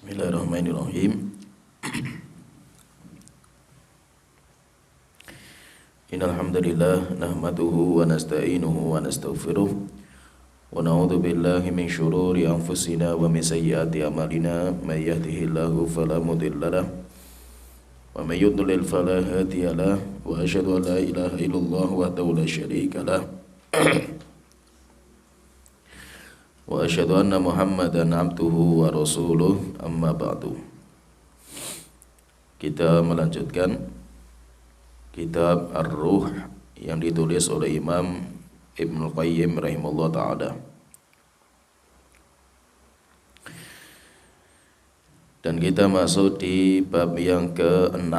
Bismillahirrahmanirrahim. Innal hamdalillah nahmaduhu wa nasta'inuhu wa nastaghfiruh wa na'udzu billahi min shururi anfusina wa min sayyiati a'malina may yahdihillahu fala mudilla lahu wa may yudlil fala hadiya lahu wa asyhadu an la ilaha illallah wahdahu la syarika lahu wa asyhadu anna Muhammadan abduhu wa rasuluh, amma ba'du. Kita melanjutkan kitab Ar-Ruh yang ditulis oleh Imam Ibnul Qayyim rahimahullah ta'ala. Dan kita masuk di bab yang ke-6.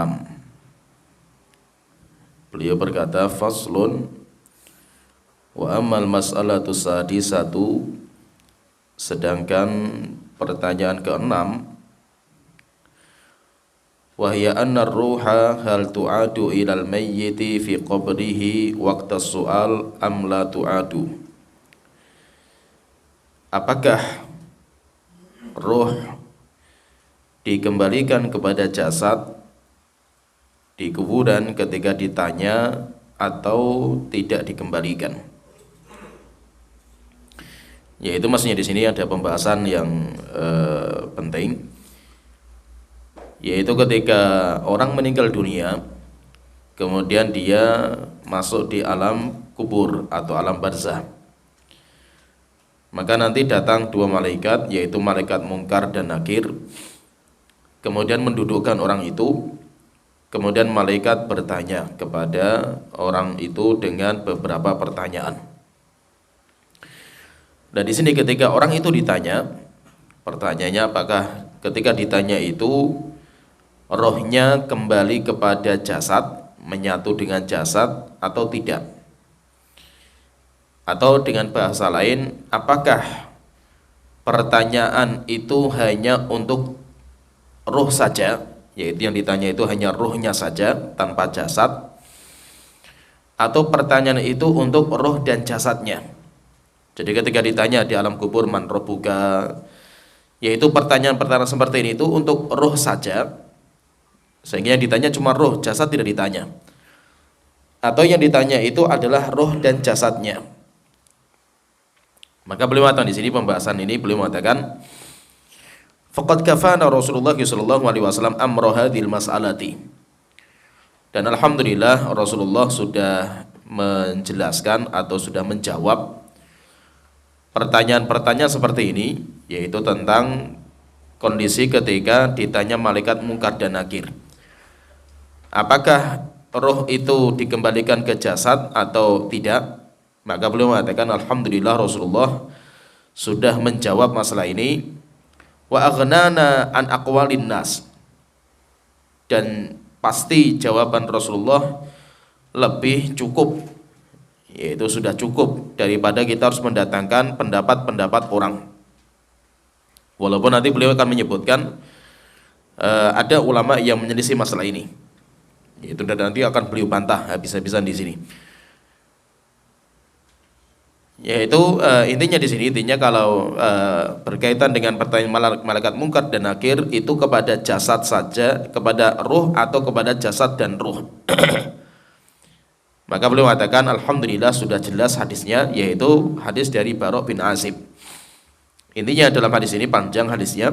Beliau berkata, faslun wa ammal mas'alatu sadisatu, sedangkan pertanyaan ke-6, wahya anna ruha hal tu'adu ilal mayyiti fi qabrihi waqta su'al am la tu'adu. Apakah ruh dikembalikan kepada jasad di kuburan ketika ditanya atau tidak dikembalikan? Yaitu maksudnya di sini ada pembahasan yang penting, yaitu ketika orang meninggal dunia, kemudian dia masuk di alam kubur atau alam barzah, maka nanti datang dua malaikat, yaitu malaikat Munkar dan Nakir, kemudian mendudukkan orang itu, kemudian malaikat bertanya kepada orang itu dengan beberapa pertanyaan. Dan di sini ketika orang itu ditanya, pertanyaannya apakah ketika ditanya itu rohnya kembali kepada jasad, menyatu dengan jasad atau tidak? Atau dengan bahasa lain, apakah pertanyaan itu hanya untuk roh saja, yaitu yang ditanya itu hanya rohnya saja tanpa jasad, atau pertanyaan itu untuk roh dan jasadnya? Jadi ketika ditanya di alam kubur, man rabbuka, yaitu pertanyaan-pertanyaan seperti ini itu untuk roh saja, sehingga yang ditanya cuma roh, jasad tidak ditanya. Atau yang ditanya itu adalah roh dan jasadnya. Maka beliau mengatakan di sini pembahasan ini, beliau mengatakan, faqad kafana Rasulullah sallallahu alaihi wasallam amra hadhil mas'alati. Dan alhamdulillah Rasulullah sudah menjelaskan atau sudah menjawab pertanyaan-pertanyaan seperti ini, yaitu tentang kondisi ketika ditanya malaikat Munkar dan Nakir, apakah roh itu dikembalikan ke jasad atau tidak? Maka beliau mengatakan alhamdulillah Rasulullah sudah menjawab masalah ini. Wa aghnana an aqwalin nas, dan pasti jawaban Rasulullah lebih cukup, yaitu sudah cukup daripada kita harus mendatangkan pendapat-pendapat orang. Walaupun nanti beliau akan menyebutkan ada ulama yang menyelisih masalah ini, yaitu dan nanti akan beliau bantah habis-habisan di sini. Yaitu intinya di sini, intinya kalau berkaitan dengan pertanyaan malaikat Munkar dan Nakir itu kepada jasad saja, kepada ruh atau kepada jasad dan ruh. Maka beliau mengatakan alhamdulillah sudah jelas hadisnya, yaitu hadis dari Bara' bin Azib. Intinya dalam hadis ini, panjang hadisnya,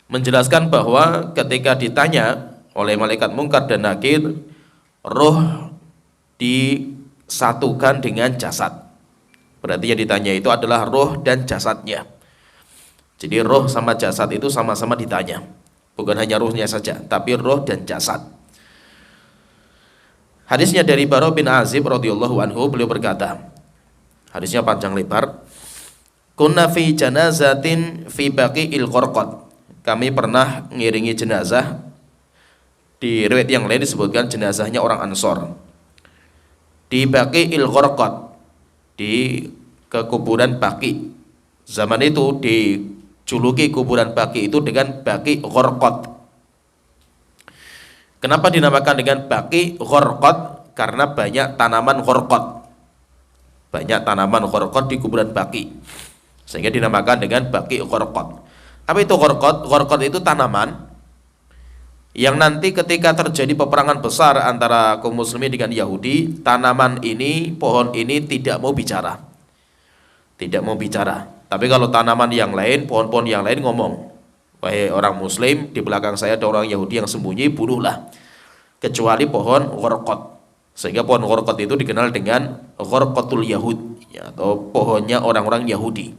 menjelaskan bahwa ketika ditanya oleh malaikat Munkar dan Nakir, roh disatukan dengan jasad. Berarti yang ditanya itu adalah roh dan jasadnya. Jadi roh sama jasad itu sama-sama ditanya, bukan hanya rohnya saja, tapi roh dan jasad. Hadisnya dari Bara' bin Azib radhiyallahu anhu, beliau berkata, hadisnya panjang lebar, kunna fi janazatin fi baqi'il Gharqad, kami pernah ngiringi jenazah, di riwayat yang lain disebutkan jenazahnya orang Ansor, di Baqi'il Gharqad, di kekuburan Baqi. Zaman itu dijuluki kuburan Baqi itu dengan Baqi Gharqad. Kenapa dinamakan dengan Baqi Gharqad? Karena banyak tanaman gharqad. Banyak tanaman gharqad di kuburan Baqi, sehingga dinamakan dengan Baqi Gharqad. Apa itu gharqad? Gharqad itu tanaman yang nanti ketika terjadi peperangan besar antara kaum muslimin dengan Yahudi, tanaman ini, pohon ini tidak mau bicara. Tidak mau bicara. Tapi kalau tanaman yang lain, pohon-pohon yang lain ngomong, wahai orang muslim, di belakang saya ada orang Yahudi yang sembunyi, bunuhlah. Kecuali pohon gharqad. Sehingga pohon gharqad itu dikenal dengan gharqatul Yahud, ya, atau pohonnya orang-orang Yahudi.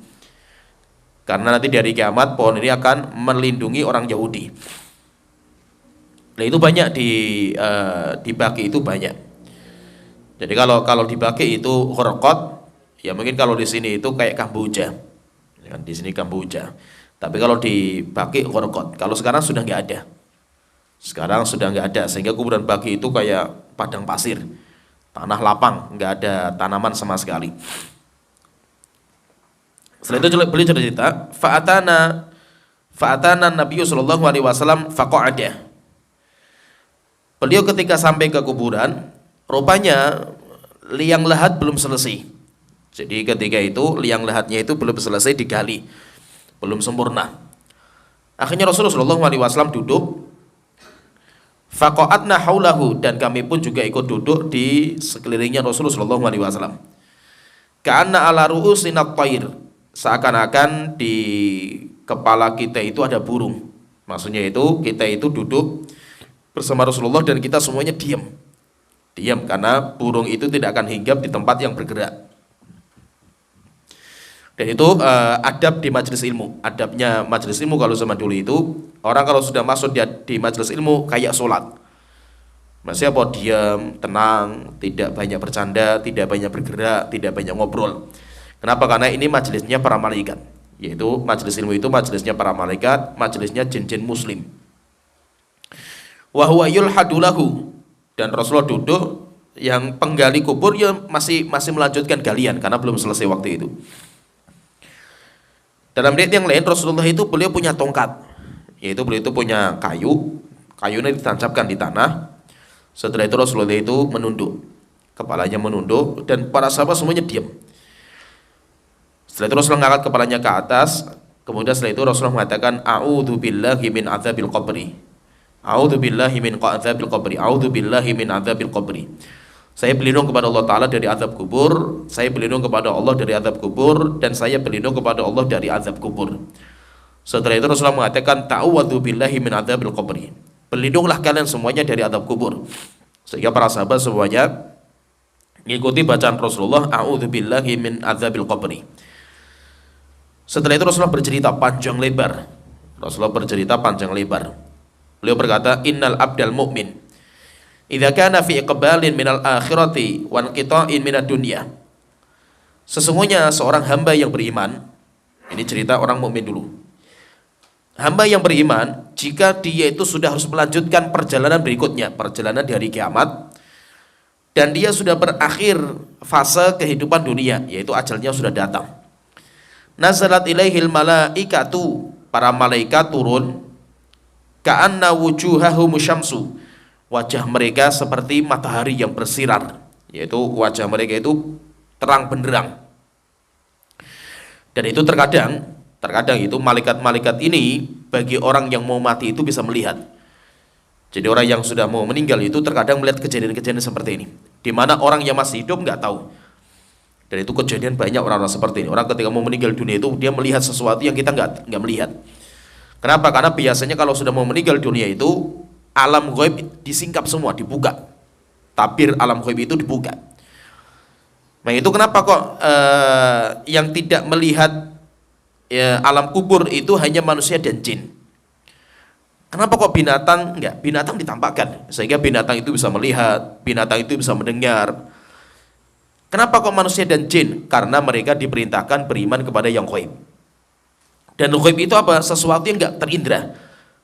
Karena nanti dari kiamat pohon ini akan melindungi orang Yahudi. Nah itu banyak di Baki itu banyak. Jadi kalau di Baki itu gharqad, ya mungkin kalau di sini itu kayak kamboja. Ya kan, di sini kamboja. Tapi kalau di Baki gharqad. Kalau sekarang sudah nggak ada. Sekarang sudah nggak ada, sehingga kuburan Baki itu kayak padang pasir, tanah lapang, nggak ada tanaman sama sekali. Setelah itu beliau cerita, fa'atana Nabi sallallahu alaihi wasallam faqa'ada. Beliau ketika sampai ke kuburan, rupanya liang lahat belum selesai. Jadi ketika itu liang lahatnya itu belum selesai digali, belum sempurna. Akhirnya Rasulullah sallallahu alaihi wasallam duduk, faqa'atna haulahu, dan kami pun juga ikut duduk di sekelilingnya Rasulullah sallallahu alaihi wasallam. Ka'anna ala ru'usina at-thair, seakan-akan di kepala kita itu ada burung. Maksudnya itu kita itu duduk bersama Rasulullah dan kita semuanya diam karena burung itu tidak akan hinggap di tempat yang bergerak. Dan itu adab di majelis ilmu. Adabnya majelis ilmu kalau zaman dulu itu, orang kalau sudah masuk di majelis ilmu kayak sholat, maksudnya apa? Diam, tenang, tidak banyak bercanda, tidak banyak bergerak, tidak banyak ngobrol. Kenapa? Karena ini majelisnya para malaikat. Yaitu majelis ilmu itu majelisnya para malaikat, majelisnya jin-jin muslim. Wa huwa yulhadu lahu, dan Rasulullah duduk, yang penggali kubur ya masih melanjutkan galian karena belum selesai waktu itu. Dalam riwayat yang lain Rasulullah itu beliau punya tongkat, yaitu beliau itu punya kayunya ditancapkan di tanah. Setelah itu Rasulullah itu menunduk, kepalanya menunduk, dan para sahabat semuanya diam. Setelah itu Rasulullah mengangkat kepalanya ke atas, kemudian setelah itu Rasulullah mengatakan a'udzu billahi min adzabil qabri. A'udzu billahi min adzabil qabri. A'udzu billahi min adzabil qabri. Saya berlindung kepada Allah Ta'ala dari azab kubur, saya berlindung kepada Allah dari azab kubur, dan saya berlindung kepada Allah dari azab kubur. Setelah itu Rasulullah mengatakan ta'awwadzu billahi min adzabil qabri. Berlindunglah kalian semuanya dari azab kubur. Sehingga para sahabat semuanya mengikuti bacaan Rasulullah, a'udzu billahi min adzabil qabri. Setelah itu Rasulullah bercerita panjang lebar. Beliau berkata, innal abdal mu'min idza kana fi iqbalin minal akhirati wa inqita'in minad dunya. Sesungguhnya seorang hamba yang beriman, ini cerita orang mukmin dulu. Hamba yang beriman, jika dia itu sudah harus melanjutkan perjalanan berikutnya, perjalanan di hari kiamat, dan dia sudah berakhir fase kehidupan dunia, yaitu ajalnya sudah datang. Nazalat ilaihil malaikatu, para malaikat turun, ka'anna wujuhahum syamsu, wajah mereka seperti matahari yang bersinar, yaitu wajah mereka itu terang benderang. Dan itu terkadang itu malaikat-malaikat ini bagi orang yang mau mati itu bisa melihat. Jadi orang yang sudah mau meninggal itu terkadang melihat kejadian-kejadian seperti ini, di mana orang yang masih hidup nggak tahu. Dan itu kejadian banyak orang-orang seperti ini. Orang ketika mau meninggal dunia itu dia melihat sesuatu yang kita nggak melihat. Kenapa? Karena biasanya kalau sudah mau meninggal dunia itu alam ghaib disingkap semua, dibuka. Tabir alam ghaib itu dibuka. Nah itu kenapa kok yang tidak melihat alam kubur itu hanya manusia dan jin? Kenapa kok binatang enggak? Binatang ditampakkan sehingga binatang itu bisa melihat, binatang itu bisa mendengar. Kenapa kok manusia dan jin? Karena mereka diperintahkan beriman kepada yang ghaib. Dan ghaib itu apa? Sesuatu yang enggak terindra.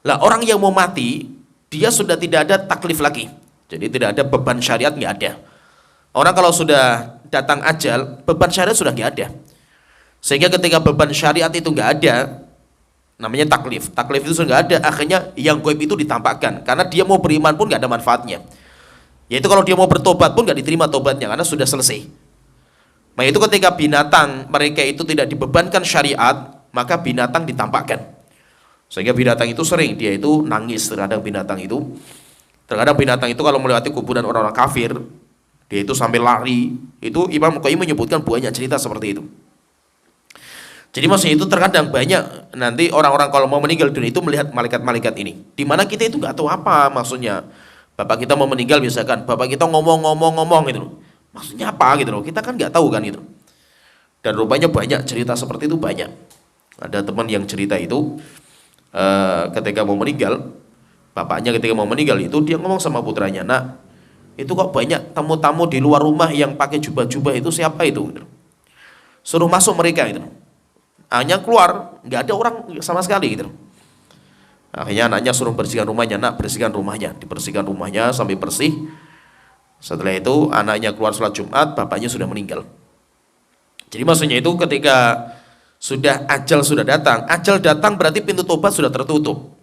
Lah orang yang mau mati, dia sudah tidak ada taklif lagi. Jadi tidak ada beban syariat, nggak ada. Orang kalau sudah datang ajal, beban syariat sudah nggak ada. Sehingga ketika beban syariat itu nggak ada, namanya taklif. Taklif itu sudah nggak ada, akhirnya yang gaib itu ditampakkan. Karena dia mau beriman pun nggak ada manfaatnya. Yaitu kalau dia mau bertobat pun nggak diterima tobatnya, karena sudah selesai. Nah itu ketika binatang mereka itu tidak dibebankan syariat, maka binatang ditampakkan. Sehingga binatang itu sering dia itu nangis terhadap binatang itu. Terkadang binatang itu kalau melewati kuburan orang-orang kafir, dia itu sampai lari. Itu Imam Qayyim menyebutkan banyak cerita seperti itu. Jadi maksudnya itu terkadang banyak nanti orang-orang kalau mau meninggal dunia itu melihat malaikat-malaikat ini. Dimana kita itu nggak tahu apa maksudnya. Bapak kita mau meninggal misalkan, bapak kita ngomong-ngomong gitu loh. Maksudnya apa gitu loh? Kita kan nggak tahu kan gitu. Dan rupanya banyak cerita seperti itu banyak. Ada teman yang cerita itu ketika mau meninggal, bapaknya ketika mau meninggal itu dia ngomong sama putranya, nak, itu kok banyak tamu-tamu di luar rumah yang pakai jubah-jubah itu siapa itu? Gitu. Suruh masuk mereka itu. Hanya keluar, nggak ada orang sama sekali gitu. Akhirnya anaknya suruh bersihkan rumahnya, nak bersihkan rumahnya, dibersihkan rumahnya sampai bersih. Setelah itu anaknya keluar sholat Jumat, bapaknya sudah meninggal. Jadi maksudnya itu ketika ajal datang berarti pintu tobat sudah tertutup.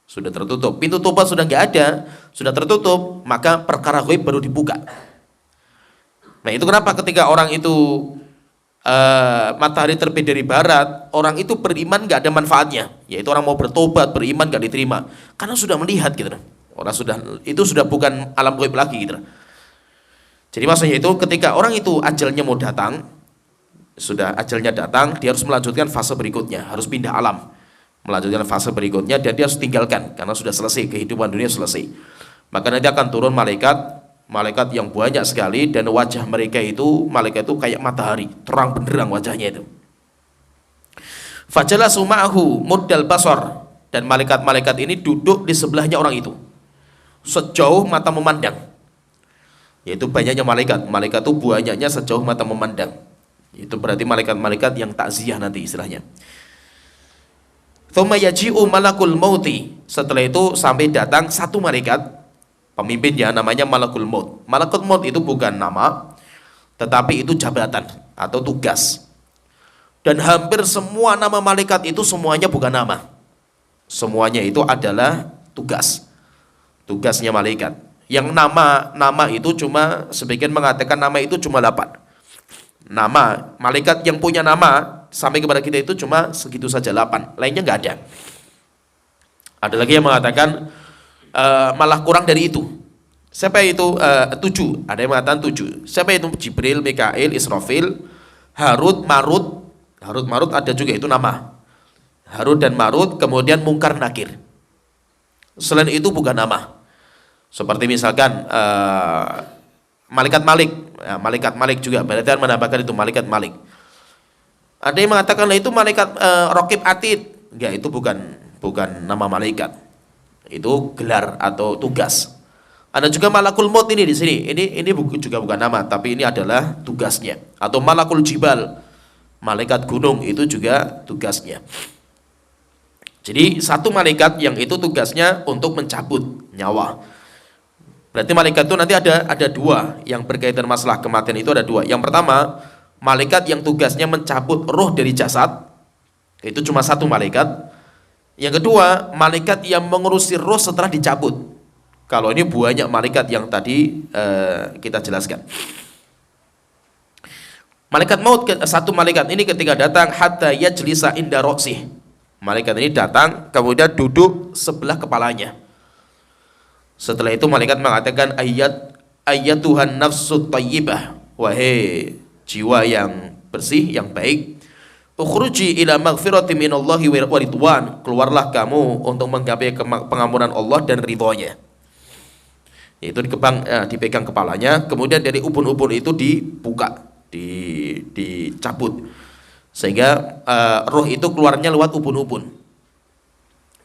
Sudah tertutup, pintu tobat sudah nggak ada, sudah tertutup, maka perkara ghaib baru dibuka. Nah itu kenapa ketika orang itu matahari terbit dari barat, orang itu beriman nggak ada manfaatnya, yaitu orang mau bertobat beriman nggak diterima, karena sudah melihat gitu. Orang sudah bukan alam ghaib lagi gitu. Jadi maksudnya itu ketika orang itu ajalnya mau datang, sudah ajalnya datang, dia harus melanjutkan fase berikutnya, harus pindah alam, melanjutkan fase berikutnya dan dia harus tinggalkan karena sudah selesai kehidupan dunia selesai. Maka nanti akan turun malaikat yang banyak sekali dan wajah malaikat itu kayak matahari, terang benderang wajahnya itu. Fajalasu ma'ahu muddal basar, dan malaikat-malaikat ini duduk di sebelahnya orang itu sejauh mata memandang. Yaitu banyaknya malaikat itu banyaknya sejauh mata memandang. Itu berarti malaikat-malaikat yang takziah nanti istilahnya. Tsumma yaji'u malakul mauti, setelah itu sampai datang satu malaikat pemimpinnya namanya Malakul Maut. Malakul Maut itu bukan nama, tetapi itu jabatan atau tugas. Dan hampir semua nama malaikat itu semuanya bukan nama. Semuanya itu adalah tugas. Tugasnya malaikat. Yang nama itu cuma, sebagian mengatakan nama itu cuma 8. Nama, malaikat yang punya nama sampai kepada kita itu cuma segitu saja 8. Lainnya nggak ada. Ada lagi yang mengatakan malah kurang dari itu. Siapa itu? 7. Ada yang mengatakan 7. Siapa itu? Jibril, Mikail, Israfil, Harut, Marut. Harut, Marut ada juga itu nama. Harut dan Marut, kemudian Mungkar, Nakir. Selain itu bukan nama. Seperti misalkan malaikat Malik. Ya, malaikat Malik juga. Berarti menambahkan itu malaikat Malik. Ada yang mengatakan itu malaikat Raqib Atid. Enggak, itu bukan nama malaikat. Itu gelar atau tugas. Ada juga Malakul Maut ini di sini. Ini juga bukan nama, tapi ini adalah tugasnya. Atau Malakul Jibal, malaikat gunung, itu juga tugasnya. Jadi satu malaikat yang itu tugasnya untuk mencabut nyawa. Berarti malaikat itu nanti ada 2 yang berkaitan masalah kematian, itu ada 2. Yang pertama, malaikat yang tugasnya mencabut roh dari jasad, itu cuma satu malaikat. Yang kedua, malaikat yang mengurusi roh setelah dicabut. Kalau ini banyak malaikat yang tadi kita jelaskan. Malaikat maut, satu malaikat ini ketika datang, hatta yajlisa inda roksih. Malaikat ini datang, kemudian duduk sebelah kepalanya. Setelah itu malaikat mengatakan, Tuhan nafsut tayyibah, wahai jiwa yang bersih, yang baik, ukhruji ila maghfirati minallahi wa ridwan, keluarlah kamu untuk menggapai pengampunan Allah dan ridhonya. Itu dipegang kepalanya, kemudian dari ubun-ubun itu dibuka, dicabut, sehingga roh itu keluarnya lewat ubun-ubun.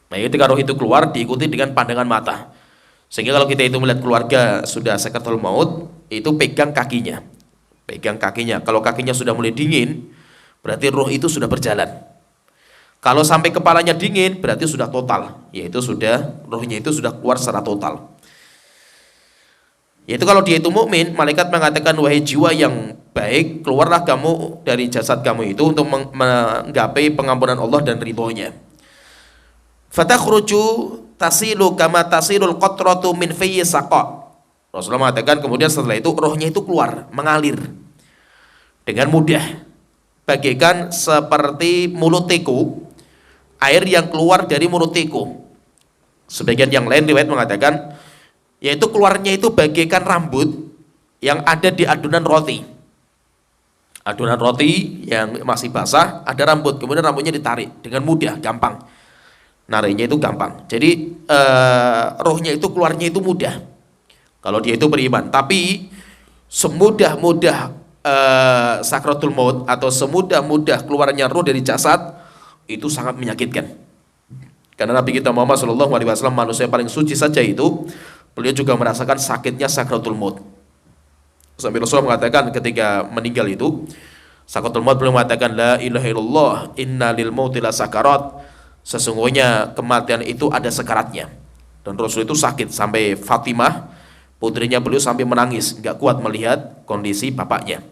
Nah, ketika roh itu keluar diikuti dengan pandangan mata, sehingga kalau kita itu melihat keluarga sudah sakaratul maut, itu pegang kakinya. Kalau kakinya sudah mulai dingin, berarti roh itu sudah berjalan. Kalau sampai kepalanya dingin, berarti sudah total, yaitu rohnya itu sudah keluar secara total. Yaitu kalau dia itu mukmin, malaikat mengatakan, wahai jiwa yang baik, keluarlah kamu dari jasad kamu itu untuk menggapai pengampunan Allah dan ridhonya. Fatakhruju tasilu kama tasilul qatratu min fayyi saqa. Rasulullah mengatakan kemudian setelah itu rohnya itu keluar, mengalir dengan mudah, bagaikan seperti mulut tiku air yang keluar dari mulut tikus. Sebagian yang lain riwayat mengatakan yaitu keluarnya itu bagaikan rambut yang ada di adonan roti. Adonan roti yang masih basah, ada rambut, kemudian rambutnya ditarik dengan mudah, gampang. Nariknya itu gampang. Jadi rohnya itu keluarnya itu mudah. Kalau dia itu beriman. Tapi semudah-mudah sakratul maut atau semudah-mudah keluarnya roh dari jasad itu sangat menyakitkan. Karena Nabi kita Muhammad SAW manusia paling suci saja itu, beliau juga merasakan sakitnya sakratul maut. Sampai Rasulullah mengatakan ketika meninggal itu, sakratul maut beliau mengatakan la ilaha illallah inna lil mauti la sakarat. Sesungguhnya kematian itu ada sekaratnya. Dan Rasul itu sakit sampai Fatimah, putrinya beliau sampai menangis, nggak kuat melihat kondisi bapaknya.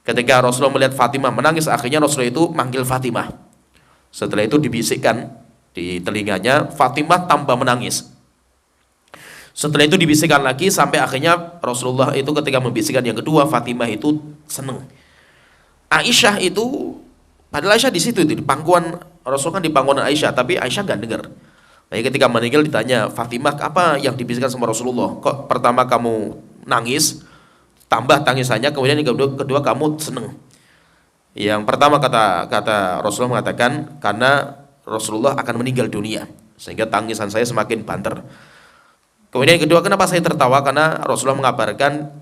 Ketika Rasulullah melihat Fatimah menangis, akhirnya Rasulullah itu manggil Fatimah. Setelah itu dibisikkan di telinganya, Fatimah tambah menangis. Setelah itu dibisikkan lagi sampai akhirnya Rasulullah itu ketika membisikkan yang kedua, Fatimah itu seneng. Aisyah itu, padahal Aisyah di situ di pangkuan Rasul kan di pangkuan Aisyah, tapi Aisyah nggak dengar. Nah, ketika meninggal ditanya Fatimah, apa yang dibisikkan sama Rasulullah? Kok pertama kamu nangis, tambah tangisannya, kemudian yang kedua kamu seneng. Yang pertama kata Rasulullah mengatakan karena Rasulullah akan meninggal dunia, sehingga tangisan saya semakin banter. Kemudian yang kedua, kenapa saya tertawa? Karena Rasulullah mengabarkan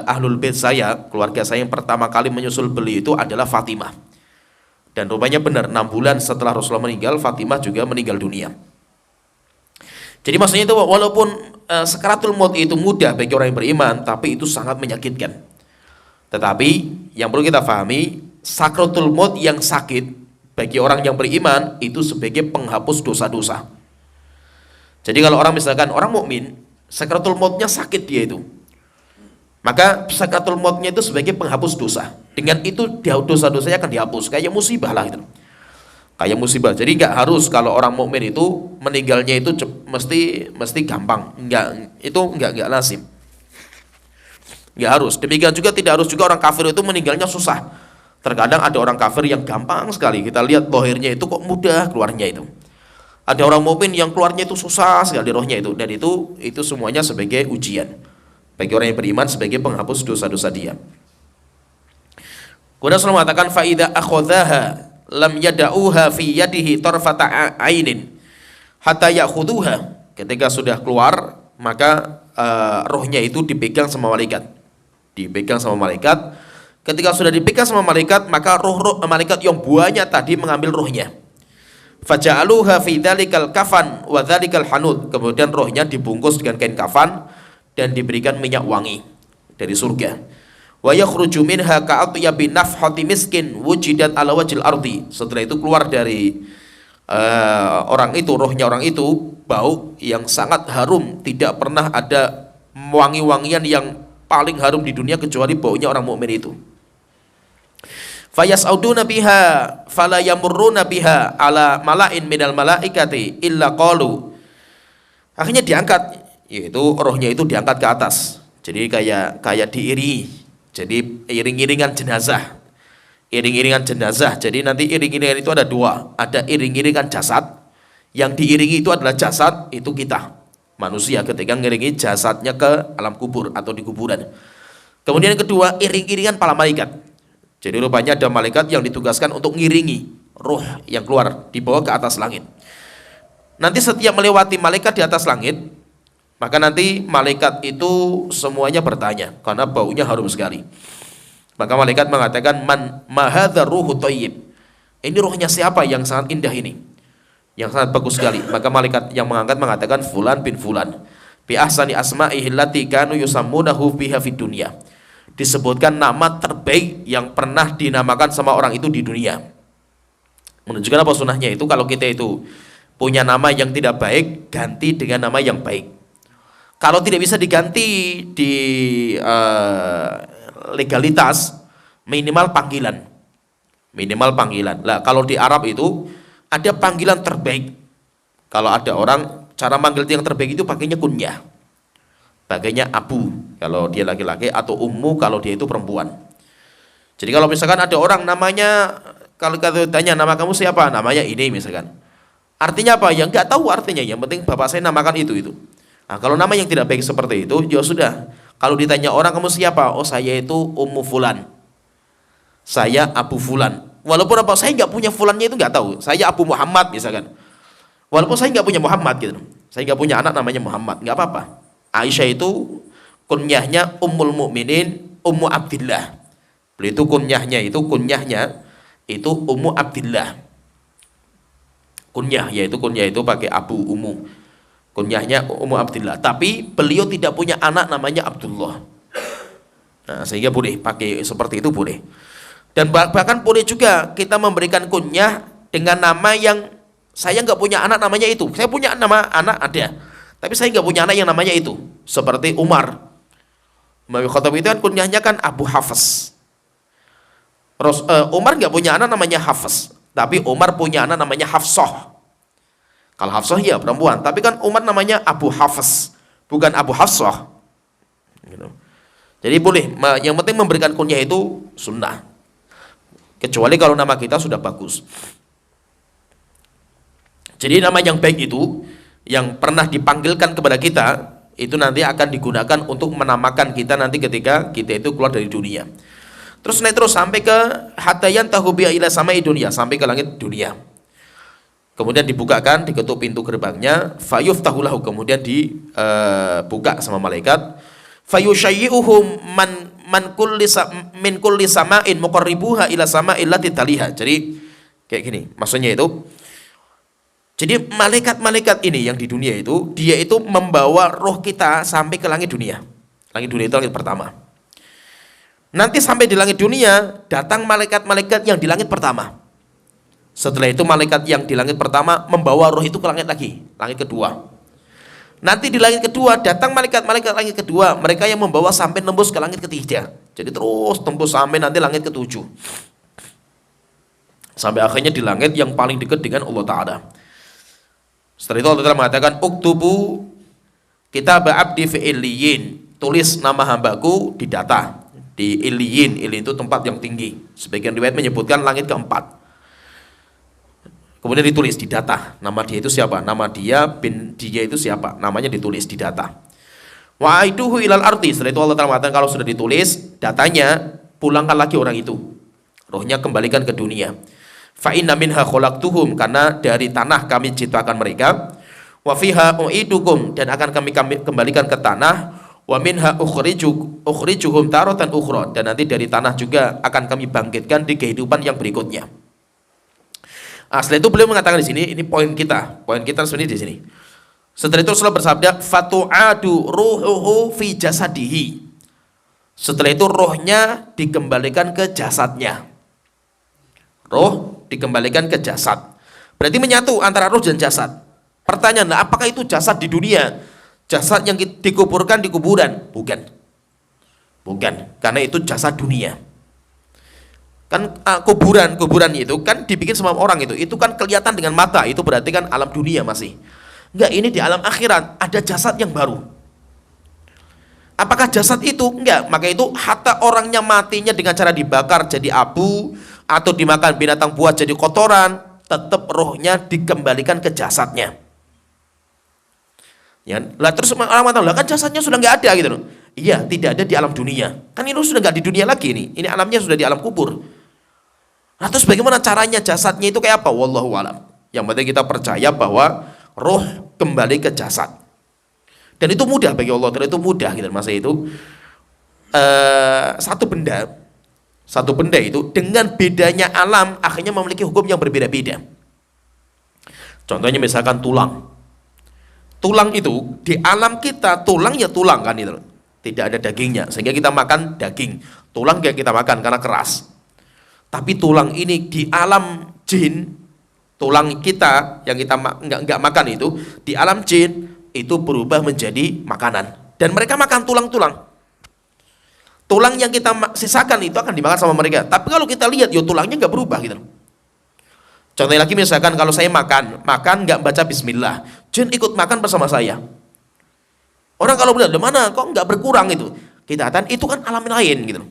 ahlul bait saya, keluarga saya yang pertama kali menyusul beliau itu adalah Fatimah. Dan rupanya benar, 6 bulan setelah Rasulullah meninggal, Fatimah juga meninggal dunia. Jadi maksudnya itu walaupun sakaratul maut itu mudah bagi orang yang beriman, tapi itu sangat menyakitkan. Tetapi yang perlu kita pahami, sakaratul maut yang sakit bagi orang yang beriman itu sebagai penghapus dosa-dosa. Jadi kalau orang misalkan orang mukmin, sakaratul mautnya sakit dia itu, maka sakaratul mautnya itu sebagai penghapus dosa. Dengan itu dosa-dosanya akan dihapus, kayak musibah lah gitu. Kayak musibah. Jadi nggak harus kalau orang mukmin itu meninggalnya itu mesti gampang. Nggak lazim. Nggak harus. Demikian juga tidak harus juga orang kafir itu meninggalnya susah. Terkadang ada orang kafir yang gampang sekali. Kita lihat lahirnya itu kok mudah keluarnya itu. Ada orang mukmin yang keluarnya itu susah sekali rohnya itu, dan itu semuanya sebagai ujian bagi orang yang beriman, sebagai penghapus dosa-dosa dia. Kemudian Rasulullah mengatakan fa idza akhadhaha lam yada'uha fi yadihi tarfata ainin hatta ya'khudhuha. Ketika sudah keluar, maka rohnya itu dipegang sama malaikat. Dipegang sama malaikat. Ketika sudah dipegang sama malaikat, maka roh malaikat yang buahnya tadi mengambil rohnya. Faja'aluha fi dzalikal kafan wa dzalikal hanud. Kemudian rohnya dibungkus dengan kain kafan dan diberikan minyak wangi dari surga. Wa yakhruju minha ka'atyabi nafhati miskin wujidat ala wajhil ardi. Setelah itu keluar dari orang itu, rohnya orang itu, bau yang sangat harum, tidak pernah ada wangi-wangian yang paling harum di dunia kecuali baunya orang mukmin itu. Fayas'uduna biha fala yamurruna biha ala mala'in minal malaikati illa qalu. Akhirnya diangkat, yaitu rohnya itu diangkat ke atas. Jadi kayak diiringi. Jadi iring-iringan jenazah. Iring-iringan jenazah. Jadi nanti iring-iringan itu ada dua, ada iring-iringan jasad. Yang diiringi itu adalah jasad, itu kita manusia ketika ngiringi jasadnya ke alam kubur atau di kuburan. Kemudian yang kedua, iring-iringan para malaikat. Jadi rupanya ada malaikat yang ditugaskan untuk ngiringi roh yang keluar, dibawa ke atas langit. Nanti setiap melewati malaikat di atas langit, maka nanti malaikat itu semuanya bertanya, karena baunya harum sekali. Maka malaikat mengatakan, man mahadha ruhu thayyib. Ini rohnya siapa yang sangat indah ini, yang sangat bagus sekali. Maka malaikat yang mengangkat mengatakan, fulan bin fulan bi ahsani asma'ihi allati kanu yusammunahu biha fid dunya. Disebutkan nama terbaik yang pernah dinamakan sama orang itu di dunia. Menunjukkan apa sunnahnya itu, kalau kita itu punya nama yang tidak baik, ganti dengan nama yang baik. Kalau tidak bisa diganti di legalitas, minimal panggilan. Minimal panggilan. Lah kalau di Arab itu ada panggilan terbaik. Kalau ada orang, cara manggil yang terbaik itu pakainya kunyah. Pakainya abu kalau dia laki-laki, atau ummu kalau dia itu perempuan. Jadi kalau misalkan ada orang namanya kalau kita tanya nama kamu siapa, namanya ini misalkan. Artinya apa? Ya nggak tahu artinya. Yang penting bapak saya namakan itu. Nah, kalau nama yang tidak baik seperti itu, ya sudah. Kalau ditanya orang kamu siapa? Oh saya itu Ummu Fulan. Saya Abu Fulan. Walaupun apa saya nggak punya Fulannya itu nggak tahu. Saya Abu Muhammad misalkan. Walaupun saya nggak punya Muhammad gitu. Saya nggak punya anak namanya Muhammad, nggak apa-apa. Aisyah itu kunyahnya Ummul Mukminin Ummu Abdillah. Beliau itu kunyahnya itu Ummu Abdillah. Kunyah itu pakai Abu Ummu. Kunyahnya Ummu Abdillah. Tapi beliau tidak punya anak namanya Abdullah. Nah, sehingga boleh pakai seperti itu boleh. Dan bahkan boleh juga kita memberikan kunyah dengan nama yang saya nggak punya anak namanya itu. Saya punya nama anak ada, tapi saya nggak punya anak yang namanya itu. Seperti Umar. Umar bin Khattab itu kan kunyahnya kan Abu Hafs. Umar nggak punya anak namanya Hafs, tapi Umar punya anak namanya Hafsah. Kalau Hafsah ya perempuan, tapi kan Umar namanya Abu Hafs, bukan Abu Hafsah. Gitu. Jadi boleh, yang penting memberikan kunyah itu sunnah. Kecuali kalau nama kita sudah bagus. Jadi nama yang baik itu, yang pernah dipanggilkan kepada kita, itu nanti akan digunakan untuk menamakan kita nanti ketika kita itu keluar dari dunia. Terus naik terus sampai ke hatayan tahubiya ila samai dunia, sampai ke langit dunia. Kemudian dibukakan, diketuk pintu gerbangnya, fayuftahu lahu, kemudian dibuka sama malaikat. Fayushayyi'uhum min kulli sama'in muqarribuha ila sama'il lati taliha. Jadi kayak gini, maksudnya itu. Jadi malaikat-malaikat ini yang di dunia itu, dia itu membawa roh kita sampai ke langit dunia. Langit dunia itu langit pertama. Nanti sampai di langit dunia, datang malaikat-malaikat yang di langit pertama. Setelah itu malaikat yang di langit pertama membawa roh itu ke langit lagi, langit kedua. Nanti di langit kedua datang malaikat-malaikat langit kedua, mereka yang membawa sampai nembus ke langit ketiga. Jadi terus tembus sampai nanti langit ketujuh. Sampai akhirnya di langit yang paling dekat dengan Allah Ta'ala. Setelah itu Allah Ta'ala mengatakan, uktubu kitab abdi fi illiyin, tulis nama hambaku di data, di illiyin. Illiyin itu tempat yang tinggi. Sebagian riwayat menyebutkan langit keempat. Kemudian ditulis di data, nama dia itu siapa, nama dia bin dia itu siapa, namanya ditulis di data. Wa aiduhu ilal ardi. Setelah itu Allah Ta'ala mengatakan kalau sudah ditulis datanya, pulangkan lagi orang itu, rohnya kembalikan ke dunia. Fa inna minha khalaqtuhum, karena dari tanah kami ciptakan mereka. Wa fiha u'idukum, dan akan kami kembalikan ke tanah. Wa minha ukhrijuhum taratan ukhra, dan nanti dari tanah juga akan kami bangkitkan di kehidupan yang berikutnya. Setelah itu beliau mengatakan di sini, ini poin kita sebenarnya di sini. Setelah itu Rasulullah bersabda, fatu'adu ruhuhu fi jasadihi. Setelah itu rohnya dikembalikan ke jasadnya. Roh dikembalikan ke jasad. Berarti menyatu antara roh dan jasad. Pertanyaan, apakah itu jasad di dunia? Jasad yang dikuburkan di kuburan? Bukan, karena itu jasad dunia. Kan kuburan itu kan dibikin sama orang itu kan kelihatan dengan mata, itu berarti kan alam dunia masih. Enggak, ini di alam akhirat ada jasad yang baru. Apakah jasad itu? Enggak, maka itu hatta orangnya matinya dengan cara dibakar jadi abu atau dimakan binatang buas jadi kotoran, tetap rohnya dikembalikan ke jasadnya. Ya, lah terus orang mengatakan, lah kan jasadnya sudah enggak ada gitu loh. Iya, tidak ada di alam dunia. Kan itu sudah enggak di dunia lagi ini. Ini alamnya sudah di alam kubur. Nah, terus bagaimana caranya jasadnya itu kayak apa? Wallahu alam. Yang penting kita percaya bahwa roh kembali ke jasad. Dan itu mudah bagi Allah, itu mudah gitu masa itu. Satu benda itu dengan bedanya alam akhirnya memiliki hukum yang berbeda-beda. Contohnya misalkan tulang. Tulang itu di alam kita tulang ya tulang kan itu. Tidak ada dagingnya sehingga kita makan daging. Tulang yang kita makan karena keras. Tapi tulang ini di alam jin, tulang kita yang kita nggak makan itu di alam jin itu berubah menjadi makanan. Dan mereka makan tulang-tulang. Tulang yang kita sisakan itu akan dimakan sama mereka. Tapi kalau kita lihat, yo tulangnya nggak berubah gitu. Contohnya lagi misalkan kalau saya makan nggak baca bismillah, jin ikut makan bersama saya. Orang kalau bilang, mana kok nggak berkurang itu? Kita katakan itu kan alam lain gitu.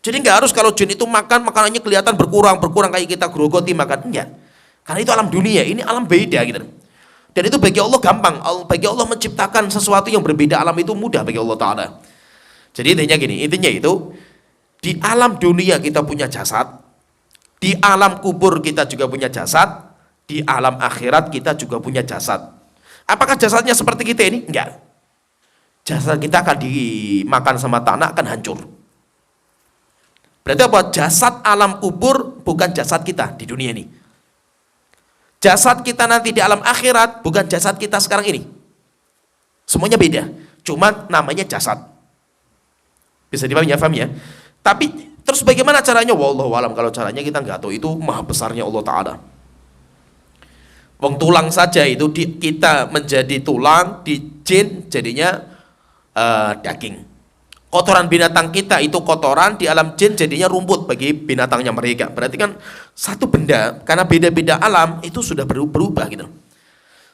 Jadi nggak harus kalau jin itu makan makanannya kelihatan berkurang kayak kita grogoti makan, enggak. Karena itu alam dunia, ini alam beda gitu. Dan itu bagi Allah gampang, bagi Allah menciptakan sesuatu yang berbeda alam itu mudah bagi Allah Ta'ala. Jadi intinya gini, intinya itu di alam dunia kita punya jasad, di alam kubur kita juga punya jasad, di alam akhirat kita juga punya jasad. Apakah jasadnya seperti kita ini? Enggak. Jasad kita akan dimakan sama tanah, akan hancur. Berarti apa? Jasad alam kubur bukan jasad kita di dunia ini. Jasad kita nanti di alam akhirat bukan jasad kita sekarang ini. Semuanya beda. Cuma namanya jasad. Bisa dipahami ya? Paham ya? Tapi terus bagaimana caranya? Wallahu alam. Kalau caranya kita nggak tahu. Itu maha besarnya Allah Ta'ala. Wong tulang saja itu kita menjadi tulang, di jin jadinya daging. Kotoran binatang kita itu kotoran, di alam jin jadinya rumput bagi binatangnya mereka. Berarti kan satu benda, karena beda-beda alam itu sudah berubah gitu.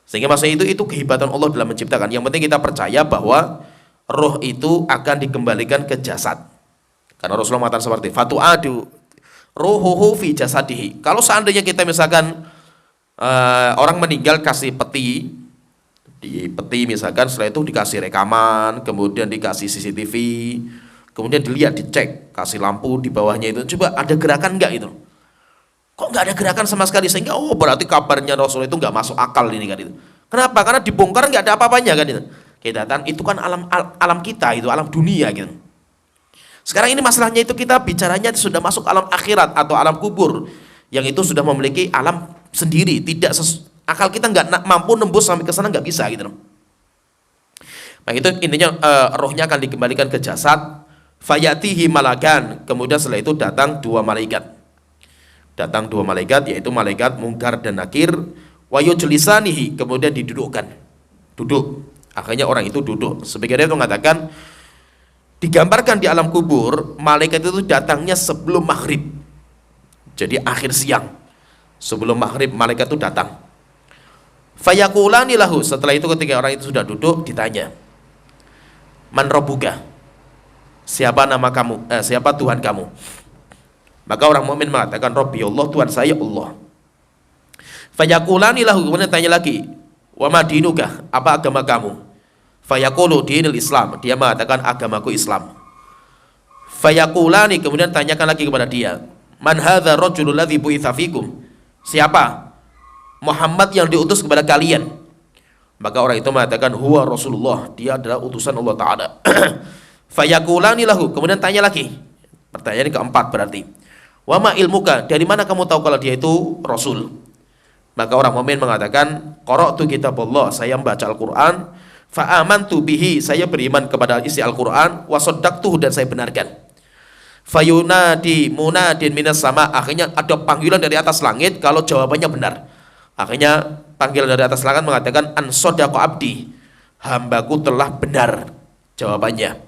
Sehingga maksudnya itu kehebatan Allah dalam menciptakan. Yang penting kita percaya bahwa roh itu akan dikembalikan ke jasad. Karena Rasulullah mengatakan seperti fatu'adu ruhuhu fi jasadihi. Kalau seandainya kita misalkan orang meninggal kasih peti, di peti misalkan, setelah itu dikasih rekaman, kemudian dikasih CCTV, kemudian dilihat, dicek, kasih lampu di bawahnya itu, coba ada gerakan enggak itu? Kok enggak ada gerakan sama sekali? Sehingga berarti kabarnya Rasul itu enggak masuk akal ini kan itu. Kenapa? Karena dibongkar enggak ada apa-apanya kan itu. Kita itu kan alam kita, itu alam dunia gitu. Sekarang ini masalahnya itu kita bicaranya sudah masuk alam akhirat atau alam kubur, yang itu sudah memiliki alam sendiri, tidak akal kita nggak mampu nembus sampai ke sana, nggak bisa gitu. Nah itu intinya rohnya akan dikembalikan ke jasad. Fayatihi malakan, kemudian setelah itu datang dua malaikat. Datang dua malaikat, yaitu malaikat Munkar dan Nakir. Wayujlisanihi, kemudian didudukkan, duduk. Akhirnya orang itu duduk. Sebagian itu mengatakan digambarkan di alam kubur, malaikat itu datangnya sebelum maghrib. Jadi akhir siang, sebelum maghrib malaikat itu datang. Fayakulani lahu, setelah itu ketika orang itu sudah duduk ditanya, man rabbuka, siapa nama kamu, siapa Tuhan kamu? Maka orang mukmin mengatakan Rabbi Allah, Tuhan saya Allah. Fayakulani lahu, kemudian tanya lagi, wa ma dinuka, apa agama kamu? Fayaqulu dinul Islam, dia mengatakan agamaku Islam. Fayakulani, kemudian tanyakan lagi kepada dia, man hadza rajulul ladzi bu'itsa fikum, siapa Muhammad yang diutus kepada kalian? Maka orang itu mengatakan huwa Rasulullah, dia adalah utusan Allah Ta'ala. Fayakulani lahu, kemudian tanya lagi, pertanyaan keempat berarti, wa ma ilmuka, dari mana kamu tahu kalau dia itu Rasul? Maka orang mukmin mengatakan qara'tu kitabullah, saya membaca Al-Quran, fa amantu bihi, saya beriman kepada isi Al-Quran, wa saddaqtuhu, dan saya benarkan. Fayunadi munadin minas sama, akhirnya ada panggilan dari atas langit kalau jawabannya benar. Akhirnya panggilan dari atas langit mengatakan an sadaqa abdi, hambaku telah benar jawabannya.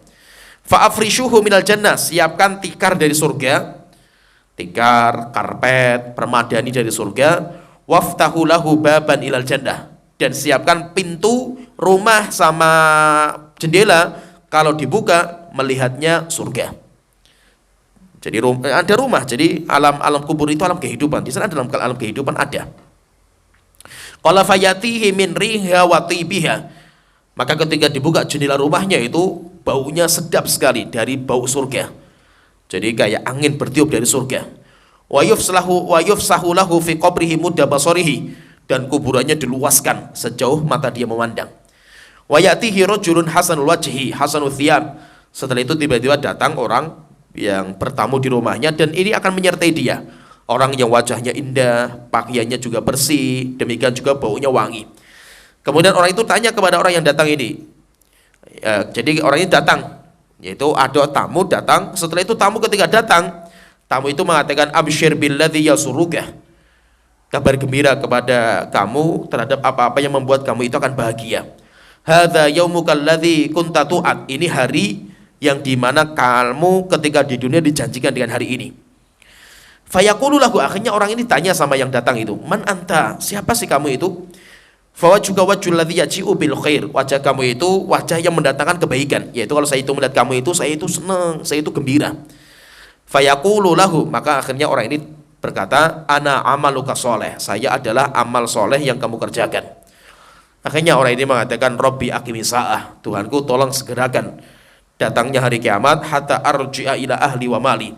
Fa afrishuhu minal jannah, siapkan tikar dari surga, tikar, karpet, permadani dari surga. Waftahu lahu baban ilal jannah, dan siapkan pintu rumah sama jendela, kalau dibuka melihatnya surga. Jadi ada rumah, jadi alam kubur itu alam kehidupan. Di sana dalam alam kehidupan ada. Qala fayatihi min riha wa tibiha, maka ketika dibuka jendela rumahnya itu baunya sedap sekali dari bau surga. Jadi kayak angin bertiup dari surga. Wa yufsahu lahu fi qabrihi mudda basarihi, dan kuburannya diluaskan sejauh mata dia memandang. Wa yatihi rajulun hasanul wajhi hasanul thiyab, setelah itu tiba-tiba datang orang yang bertamu di rumahnya, dan ini akan menyertai dia. Orang yang wajahnya indah, pakaiannya juga bersih, demikian juga baunya wangi. Kemudian orang itu tanya kepada orang yang datang ini. Jadi orang ini datang, yaitu ada tamu datang. Setelah itu tamu ketika datang, tamu itu mengatakan absyir billadzi yasuruka, kabar gembira kepada kamu terhadap apa-apa yang membuat kamu itu akan bahagia. Hadza yaumukal ladzi kunta tu'ad, ini hari yang dimana kamu ketika di dunia dijanjikan dengan hari ini. Fayaqulu lahu, akhirnya orang ini tanya sama yang datang itu, man anta, siapa sih kamu itu? Fawajuka wajhul ladzi yaji'u bil khair, wajah kamu itu wajah yang mendatangkan kebaikan, yaitu kalau saya itu melihat kamu itu, saya itu senang, saya itu gembira. Fayaqulu lahu, maka akhirnya orang ini berkata, ana amaluka soleh, saya adalah amal soleh yang kamu kerjakan. Akhirnya orang ini mengatakan, Robbi aqimis sa'ah, Tuhanku tolong segerakan datangnya hari kiamat, hatta arji'a ila ahli wa mali,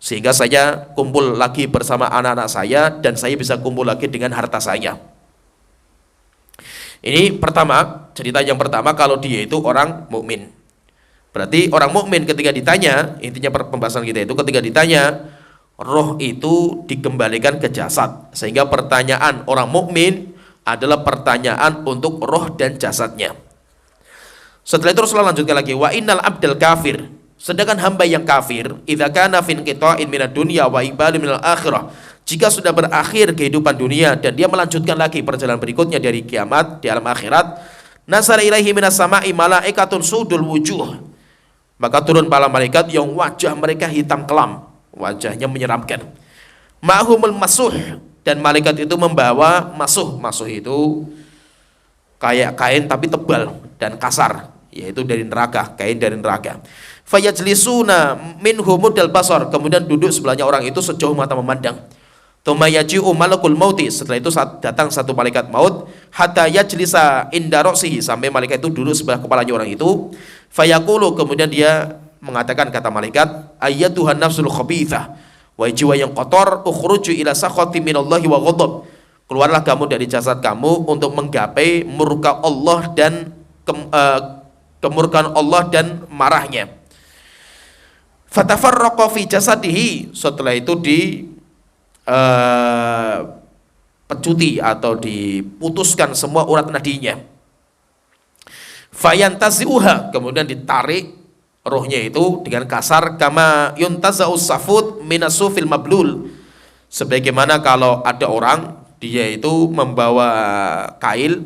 sehingga saya kumpul lagi bersama anak-anak saya dan saya bisa kumpul lagi dengan harta saya. Ini pertama, cerita yang pertama kalau dia itu orang mukmin. Berarti orang mukmin ketika ditanya, intinya pembahasan kita itu ketika ditanya, roh itu dikembalikan ke jasad. Sehingga pertanyaan orang mukmin adalah pertanyaan untuk roh dan jasadnya. Setelah itu Rasulullah lanjutkan lagi, wa innal abdal kafir, sedangkan hamba yang kafir, idza kana fin qita'in minad dunya wa iqbalin minal akhirah, jika sudah berakhir kehidupan dunia dan dia melanjutkan lagi perjalanan berikutnya dari kiamat di alam akhirat, nazara ilaihi minas sama'i malaikatun sudul wujuh, maka turun para malaikat yang wajah mereka hitam kelam, wajahnya menyeramkan. Ma'humul masuh, dan malaikat itu membawa masuh. Masuh itu kayak kain tapi tebal dan kasar, yaitu dari neraka, kain dari neraka. Fayajlisuna minhumudal basar, kemudian duduk sebelahnya orang itu sejauh mata memandang. Tsumma yaji'u malakul mauti, setelah itu datang satu malaikat maut, hatta yajlisa inda ra'sihi, sampai malaikat itu duduk sebelah kepalanya orang itu. Fayaqulu, kemudian dia mengatakan, kata malaikat, ayyatuhan nafsul khabithah, wahai jiwa yang kotor, ukhruju ila sakhati minallahi wa ghadab, keluarlah kamu dari jasad kamu untuk menggapai murka Allah dan kemurkaan Allah dan marahnya. Fatafarraqa fi jasadihi, setelah itu pecuti atau diputuskan semua urat nadinya. Fayantazi'uha, kemudian ditarik rohnya itu dengan kasar, kama yuntaza'us safud minasufil mablul, sebagaimana kalau ada orang dia itu membawa kail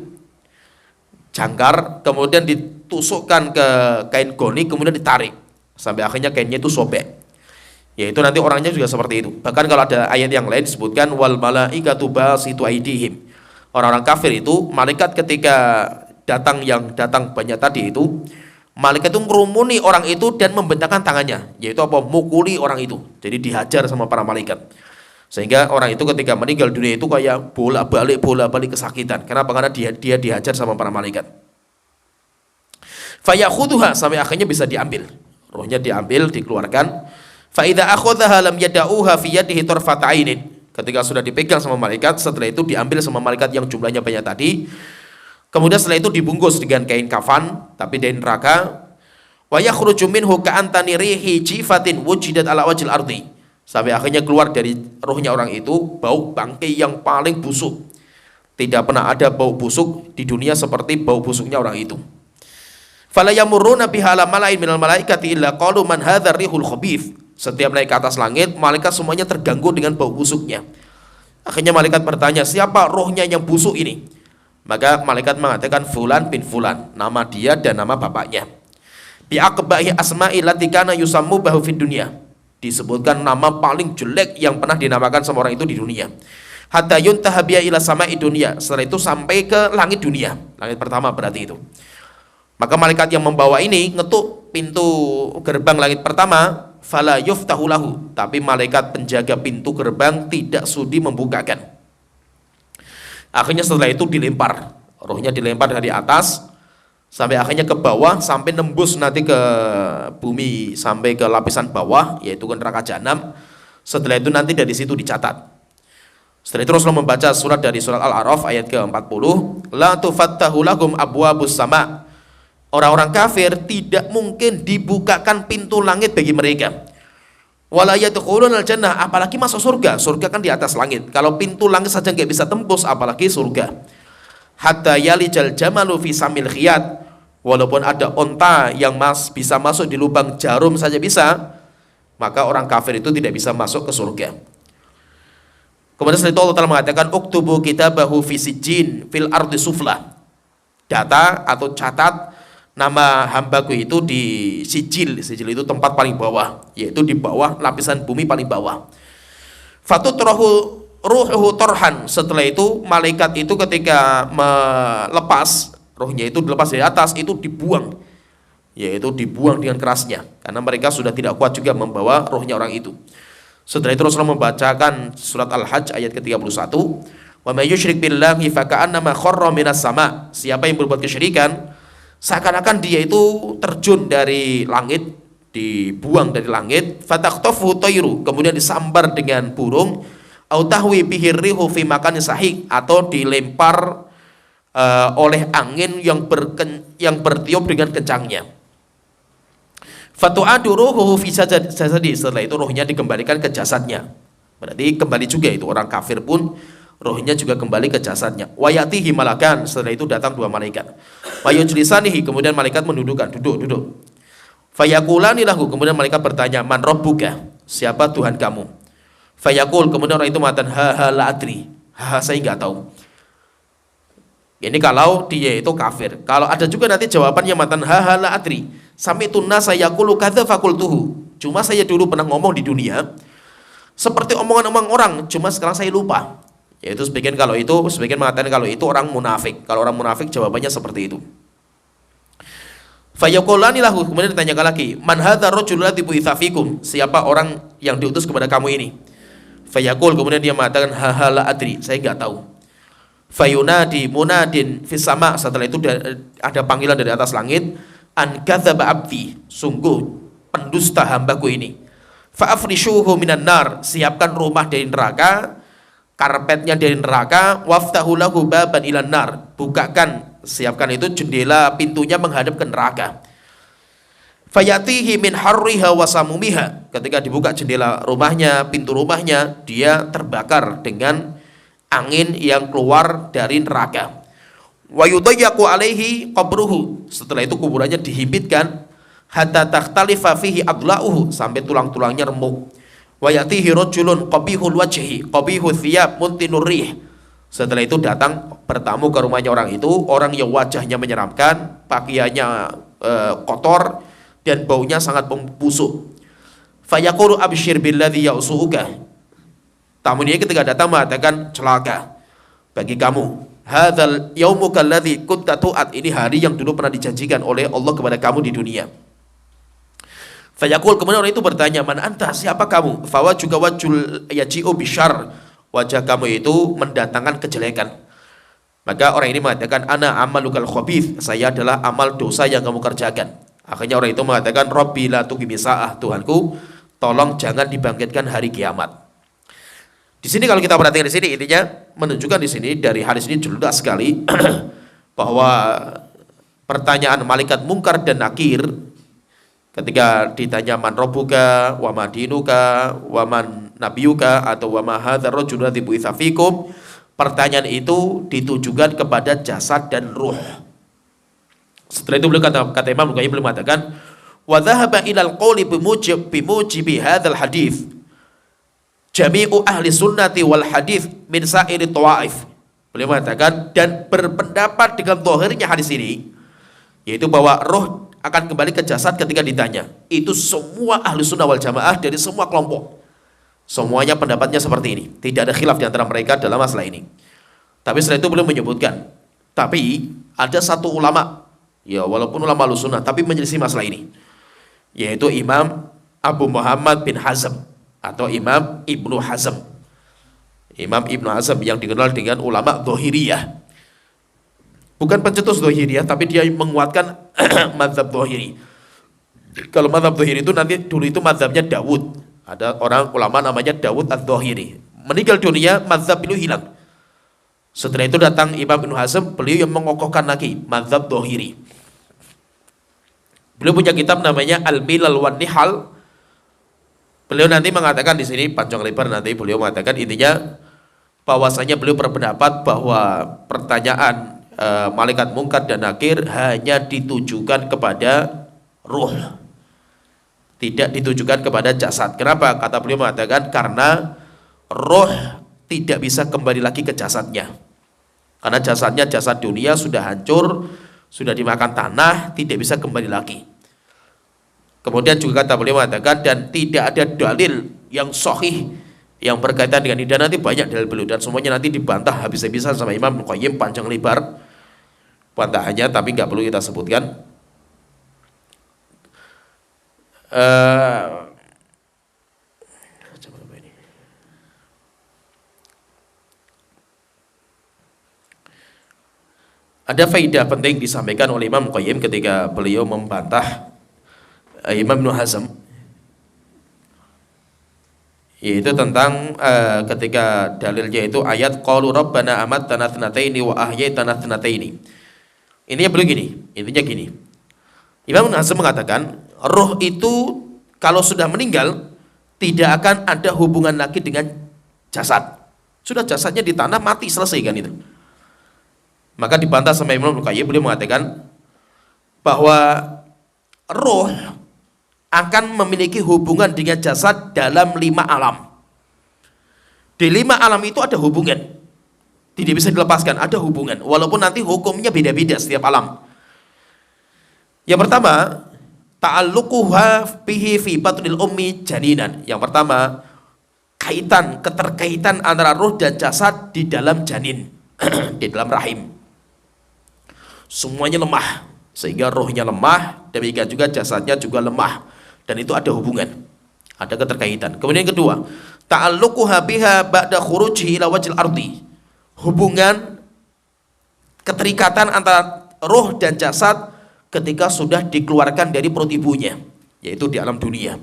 jangkar, kemudian ditusukkan ke kain goni, kemudian ditarik sampai akhirnya kainnya itu sobek. Yaitu nanti orangnya juga seperti itu. Bahkan kalau ada ayat yang lain disebutkan wal malaikatu basitu aidihim, orang-orang kafir itu malaikat ketika yang datang banyak tadi itu, malaikat itu merumuni orang itu dan membentangkan tangannya, yaitu apa, mukuli orang itu, jadi dihajar sama para malaikat, sehingga orang itu ketika meninggal dunia itu kayak bolak-balik kesakitan. Kenapa? Karena dia dihajar sama para malaikat. Fayakhuduha, sampai akhirnya bisa diambil, rohnya diambil, dikeluarkan. Fa idza akhadhaha lam yada'uha fi yadihi tarfat 'ainin, ketika sudah dipegang sama malaikat, setelah itu diambil sama malaikat yang jumlahnya banyak tadi. Kemudian setelah itu dibungkus dengan kain kafan tapi dari neraka. Wa yakhruju minhu ka'antani rihi jifatin wujidat ala wajhil ardi, sampai akhirnya keluar dari rohnya orang itu bau bangkai yang paling busuk. Tidak pernah ada bau busuk di dunia seperti bau busuknya orang itu. Fala yamurruna biha ala mala'in minal malaikati illa qalu man hadzal rihul khabith. Setiap naik ke atas langit, malaikat semuanya terganggu dengan bau busuknya. Akhirnya malaikat bertanya, siapa rohnya yang busuk ini? Maka malaikat mengatakan fulan bin fulan, nama dia dan nama bapaknya. Bi aqbahi asma'i lati kana yusammu bahu fid dunya, disebutkan nama paling jelek yang pernah dinamakan sama orang itu di dunia. Hatta yuntaha biya ila sama'i dunya, setelah itu sampai ke langit dunia, langit pertama berarti itu. Maka malaikat yang membawa ini ngetuk pintu gerbang langit pertama, fala yuftahu lahu, tapi malaikat penjaga pintu gerbang tidak sudi membukakan. Akhirnya setelah itu dilempar, rohnya dilempar dari atas sampai akhirnya ke bawah, sampai nembus nanti ke bumi, sampai ke lapisan bawah, yaitu ke neraka jahanam. Setelah itu nanti dari situ dicatat. Setelah itu Rasulullah membaca surat dari surat Al-A'raf ayat ke-40, la tufattahu lahum abwabus sama', orang-orang kafir tidak mungkin dibukakan pintu langit bagi mereka. Wala yadkhulunal jannah, apalagi masuk surga. Surga kan di atas langit. Kalau pintu langit saja nggak bisa tembus, apalagi surga. Hatta yalijal jamalu fi samil khiyat, walaupun ada onta yang bisa masuk di lubang jarum saja bisa, maka orang kafir itu tidak bisa masuk ke surga. Kemudian setelah itu Allah Ta'ala mengatakan uktubu kitabahu fi sijjin fil ardi sufla, data atau catat nama hambaku itu di sijil. Sijil itu tempat paling bawah, yaitu di bawah lapisan bumi paling bawah. Fatutrahu ruhuhu torhan, setelah itu malaikat itu ketika melepas rohnya itu dilepas dari atas, itu dibuang yaitu dibuang dengan kerasnya, karena mereka sudah tidak kuat juga membawa rohnya orang itu. Setelah itu Rasulullah membacakan surat Al-Hajj ayat ke-31, wa may yusyrik billahi faka'annama kharra minas sama. Siapa yang berbuat kesyirikan, seakan-akan dia itu terjun dari langit, dibuang dari langit, fatakhtafu tayru, kemudian disambar dengan burung, au tahwi bihi rihu fi makanin sahih, atau dilempar oleh angin yang bertiup dengan kencangnya. Fatu'adu ruhuhu fi jasadi, setelah itu rohnya dikembalikan ke jasadnya. Berarti kembali juga itu orang kafir pun rohnya juga kembali ke jasadnya. Wa yatihi malakan, setelah itu datang dua malaikat. Wa yujlisanihi, kemudian malaikat mendudukkan, duduk. Fayaqulani lahu, kemudian malaikat bertanya, man rabbuka, siapa Tuhan kamu? Fayaqul, kemudian orang itu mengatakan, ha la adri, saya enggak tahu. Ini kalau dia itu kafir. Kalau ada juga nanti jawabannya matan ha la adri, sami'tu nasa yaqulu kadza faqultuhu, cuma saya dulu pernah ngomong di dunia seperti omongan orang, cuma sekarang saya lupa. Yaitu sebagian mengatakan kalau itu orang munafik. Kalau orang munafik jawabannya seperti itu. Fayaqulani lahu, kemudian ditanyakan lagi, man hadza rajulul ladzi bu'itsa fikum, siapa orang yang diutus kepada kamu ini? Fayaqul, kemudian dia mengatakan ha la adri, saya enggak tahu. Fayunadi munadin fis sama, setelah itu ada panggilan dari atas langit, an kadzaba abdi, sungguh pendusta hambaku ini. Fa afrishuhu minan nar, siapkan rumah dari neraka, karpetnya dari neraka, waftahu lahu baban ilan nar, siapkan itu jendela, pintunya menghadap ke neraka. Fayatihi min harriha wa samumiha, ketika dibuka jendela rumahnya, pintu rumahnya, dia terbakar dengan angin yang keluar dari neraka. Wa yudayyaku alaihi qabruhu, setelah itu kuburannya dihimpitkan, hatta takhtalifa fihi adla'uhu, sampai tulang-tulangnya remuk. Wa yatihi rajulun qabihul wajhi qabihul thiyab muntinur rih, setelah itu datang bertamu ke rumahnya orang itu, orang yang wajahnya menyeramkan, pakaiannya kotor dan baunya sangat membusuk. Fayaqulu abshir billadzi ya'suuka, tamu ini ketika datang mengatakan, celaka bagi kamu, hadzal yaumuka alladzi kunta tu'ad, ini hari yang dulu pernah dijanjikan oleh Allah kepada kamu di dunia. Fayaqul, kemudian orang itu bertanya, man anta, siapa kamu? Fawa juga wajul yaji'u bisyarr, wajah kamu itu mendatangkan kejelekan. Maka orang ini mengatakan, ana amalukal khabith, saya adalah amal dosa yang kamu kerjakan. Akhirnya orang itu mengatakan, Rabbi la tuqimi sa'ah, Tuhanku tolong jangan dibangkitkan hari kiamat. Di sini kalau kita perhatikan di sini, intinya menunjukkan di sini dari hadis ini jelas sekali bahwa pertanyaan malaikat mungkar dan nakir ketika ditanya man rabbuka wa ma dinuka wa man nabiyuka atau wa ma hadzal rajulul ladzi bu'itsa fikum, pertanyaan itu ditujukan kepada jasad dan ruh. Setelah itu beliau kata Imam Al-Qayyim, beliau mengatakan wa dhahaba ilal qawli bimujibi hadzal hadits jami'u ahli sunnati wal hadith min sa'iri tawaif. Beliau mengatakan, dan berpendapat dengan zahirnya hadis ini, yaitu bahwa roh akan kembali ke jasad ketika ditanya. Itu semua ahli sunnah wal jamaah dari semua kelompok, semuanya pendapatnya seperti ini, tidak ada khilaf di antara mereka dalam masalah ini. Tapi setelah itu beliau menyebutkan, tapi ada satu ulama, ya walaupun ulama ahli sunnah, tapi menyelisih masalah ini, yaitu Imam Abu Muhammad bin Hazm atau Imam Ibnu Hazm. Imam Ibnu Hazm yang dikenal dengan ulama Dhahiriyah, bukan pencetus Dhahiriyah, tapi dia menguatkan mazhab Dhahiri. Kalau mazhab Dhahiri itu nanti dulu itu mazhabnya Dawud, ada orang ulama namanya Dawud Adz-Dhahiri, meninggal dunia mazhab itu hilang. Setelah itu datang Imam Ibnu Hazm, beliau yang mengokohkan lagi mazhab Dhahiri. Beliau punya kitab namanya Al-Milal wan Nihal. Beliau nanti mengatakan di sini panjang lebar, nanti beliau mengatakan intinya bahwasanya beliau berpendapat bahwa pertanyaan malaikat mungkar dan nakir hanya ditujukan kepada ruh, tidak ditujukan kepada jasad. Kenapa? Kata beliau mengatakan karena roh tidak bisa kembali lagi ke jasadnya, karena jasadnya jasad dunia sudah hancur, sudah dimakan tanah, tidak bisa kembali lagi. Kemudian juga kata beliau mengatakan, dan tidak ada dalil yang sahih yang berkaitan dengan ini, dan nanti banyak dalil beliau, dan semuanya nanti dibantah habis-habisan sama Imam Al-Qayyim panjang lebar bantahannya, tapi nggak perlu kita sebutkan. Eh, coba apa ini? Ada faidah penting disampaikan oleh Imam Qayyim ketika beliau membantah Imam Ibnu Hazm, yaitu tentang ketika dalilnya itu ayat qalu rabbana amattana thnataini wa ahyaitana thnataini. Intinya begini, Imam Ibnu Hazm mengatakan roh itu kalau sudah meninggal tidak akan ada hubungan lagi dengan jasad. Sudah jasadnya di tanah mati, selesai kan itu. Maka dibantah sama Imam Qayyim, beliau mengatakan bahwa roh akan memiliki hubungan dengan jasad dalam 5 alam. Di 5 alam itu ada hubungan, tidak bisa dilepaskan, ada hubungan, walaupun nanti hukumnya beda-beda setiap alam. Yang pertama, ta'alluquha bihi fi batnil ummi janinan. Yang pertama, keterkaitan antara roh dan jasad di dalam janin, di dalam rahim. Semuanya lemah, sehingga rohnya lemah, demikian juga jasadnya juga lemah, dan itu ada hubungan, ada keterkaitan. Kemudian yang kedua, ta'alluquha biha ba'da khurujihi ila wajhil ardi. Hubungan keterikatan antara roh dan jasad ketika sudah dikeluarkan dari perut ibunya, yaitu di alam dunia.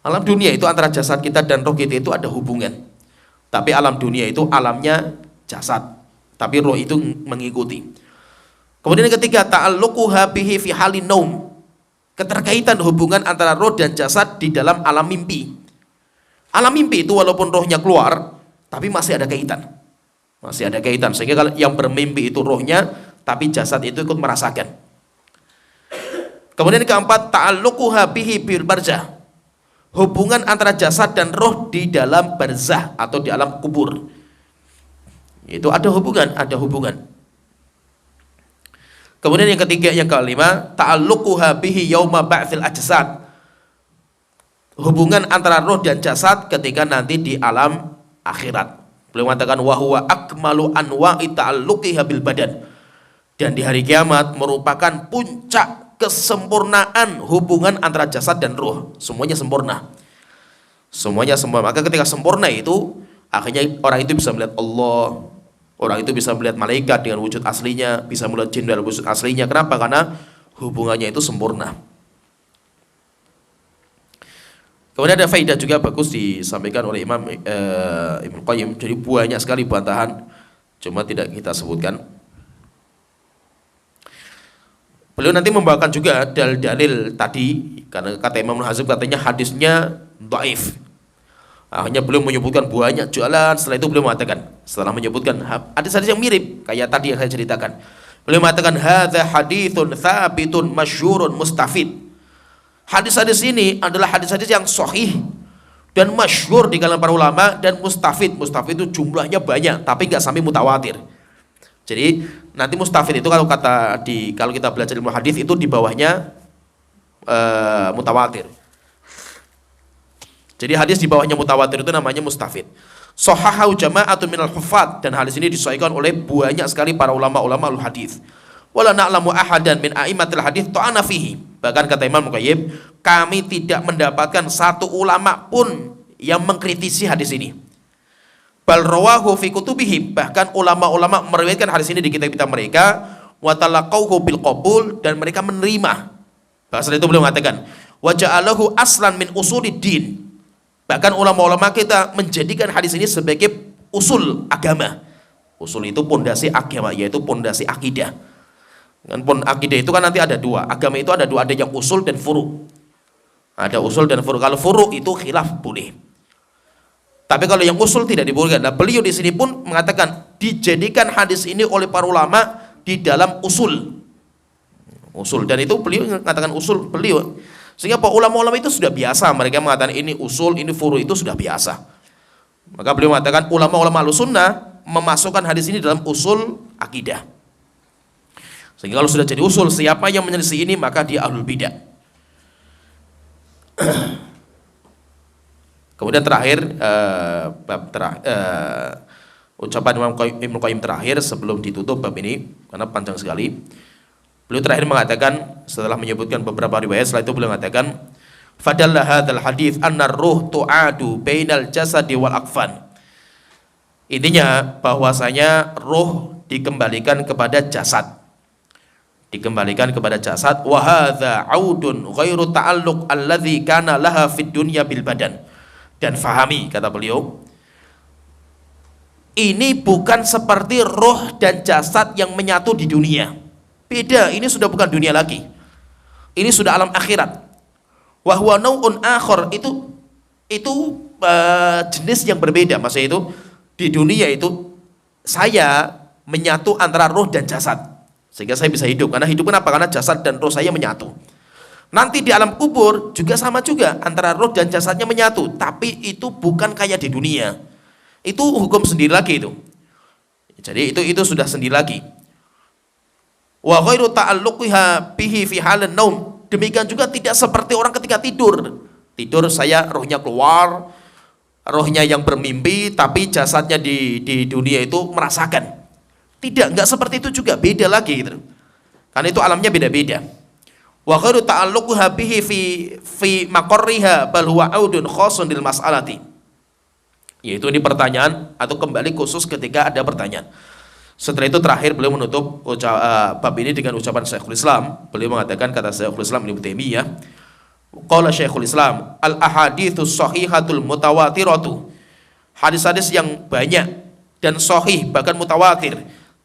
Alam dunia itu antara jasad kita dan roh kita itu ada hubungan. Tapi alam dunia itu alamnya jasad, tapi roh itu mengikuti. Kemudian yang ketiga, ta'alluquha bihi fi halin naum. Keterkaitan hubungan antara roh dan jasad di dalam alam mimpi. Alam mimpi itu walaupun rohnya keluar, tapi masih ada kaitan. Masih ada kaitan. Sehingga kalau yang bermimpi itu rohnya, tapi jasad itu ikut merasakan. Kemudian yang keempat, ta'alluquha bihi bil barzah. Hubungan antara jasad dan roh di dalam barzah atau di alam kubur. Itu ada hubungan, ada hubungan. Kemudian yang ketiga, yang kelima, ta'alluquha bihi yauma ba'tsil ajsad. Hubungan antara roh dan jasad ketika nanti di alam akhirat. Beliau mengatakan wa huwa akmalu anwa'i ta'alluqiha bil badan. Dan di hari kiamat merupakan puncak kesempurnaan hubungan antara jasad dan roh. Semuanya sempurna. Semuanya sempurna. Maka ketika sempurna itu, akhirnya orang itu bisa melihat Allah. Orang itu bisa melihat malaikat dengan wujud aslinya, bisa melihat jin dengan wujud aslinya. Kenapa? Karena hubungannya itu sempurna. Kemudian ada faedah juga bagus disampaikan oleh Imam Ibnu Qayyim. Jadi banyak sekali bantahan, cuma tidak kita sebutkan. Beliau nanti membawakan juga dalil-dalil tadi, karena kata Imam Hazm katanya hadisnya dhaif. Akhirnya beliau menyebutkan banyak jalan. Setelah itu beliau mengatakan, setelah menyebutkan hadis-hadis yang mirip kayak tadi yang saya ceritakan, beliau mengatakan hadza haditsun tsabitun masyhurun mustafid. Hadis-hadis ini adalah hadis-hadis yang sahih dan masyhur di kalangan para ulama, dan mustafid. Mustafid itu jumlahnya banyak tapi nggak sampai mutawatir. Jadi nanti mustafid itu kalau kita belajar ilmu hadis itu di bawahnya mutawatir. Jadi hadis di bawahnya mutawatir itu namanya mustafid. Shahahahu jama'atun minal huffaz, dan hadis ini disahihkan oleh banyak sekali para ulama-ulama al-hadis. Wala na'lamu ahadan min a'immatil hadis ta'ana fihi. Bahkan kata Imam Qayyim, kami tidak mendapatkan satu ulama pun yang mengkritisi hadis ini. Bal rawahu fi kutubihim, bahkan ulama-ulama meriwayatkan hadis ini di kitab-kitab mereka, wa talaqawhu bil qabul, dan mereka menerima. Bahasa itu beliau mengatakan, wa ja'alahu aslan min usuliddin. Bahkan ulama-ulama kita menjadikan hadis ini sebagai usul agama. Usul itu pondasi agama, yaitu pondasi akidah. Dan akidah itu kan nanti ada dua. Agama itu ada dua, ada yang usul dan furu'. Ada usul dan furu'. Kalau furu' itu khilaf boleh. Tapi kalau yang usul tidak dibolehkan. Nah, beliau di sini pun mengatakan dijadikan hadis ini oleh para ulama di dalam usul. Usul, dan itu beliau mengatakan usul beliau. Sehingga para ulama-ulama itu sudah biasa, mereka mengatakan ini usul, ini furu, itu sudah biasa. Maka beliau mengatakan ulama-ulama Ahlussunnah memasukkan hadis ini dalam usul akidah. Sehingga kalau sudah jadi usul, siapa yang menyelisih ini maka dia ahlul bidah. Kemudian terakhir ucapan Imam Ibnu Qayyim terakhir sebelum ditutup bab ini, karena panjang sekali. Beliau terakhir mengatakan setelah menyebutkan beberapa riwayat, setelah itu beliau mengatakan Fadalla hadzal hadits anna ruh tu'adu bainal jasadi wal akfan. Intinya bahwasanya ruh dikembalikan kepada jasad. Dikembalikan kepada jasad. Wa hadza audun ghairu ta'alluq alladzi kana laha fid dunya bil badan. Dan fahami, kata beliau, ini bukan seperti roh dan jasad yang menyatu di dunia. Beda, ini sudah bukan dunia lagi. Ini sudah alam akhirat. Wa huwa nau'un akhar, itu jenis yang berbeda. Maksudnya itu di dunia itu saya menyatu antara roh dan jasad. Sehingga saya bisa hidup. Karena hidup kenapa? Karena jasad dan roh saya menyatu. Nanti di alam kubur juga sama juga, antara roh dan jasadnya menyatu. Tapi itu bukan kayak di dunia. Itu hukum sendiri lagi itu. Jadi itu sudah sendiri lagi. Wa ghairu ta'alluqiha bihi fi halin naum. Demikian juga tidak seperti orang ketika tidur. Tidur saya rohnya keluar, rohnya yang bermimpi, tapi jasadnya di dunia itu merasakan. Tidak, enggak seperti itu juga, beda lagi gitu. Karena itu alamnya beda-beda. Wa ghairu ta'alluqiha bihi fi maqarriha bal huwa audun khasun lil mas'alati. Yaitu ini pertanyaan atau kembali khusus ketika ada pertanyaan. Setelah itu terakhir beliau menutup bab ini dengan ucapan Syekhul Islam. Beliau mengatakan, kata Syekhul Islam Ibnu Taimiyah, qala Syekhul Islam, al ahaditsus shahihatul mutawatiratu. Hadis-hadis yang banyak dan sahih bahkan mutawatir,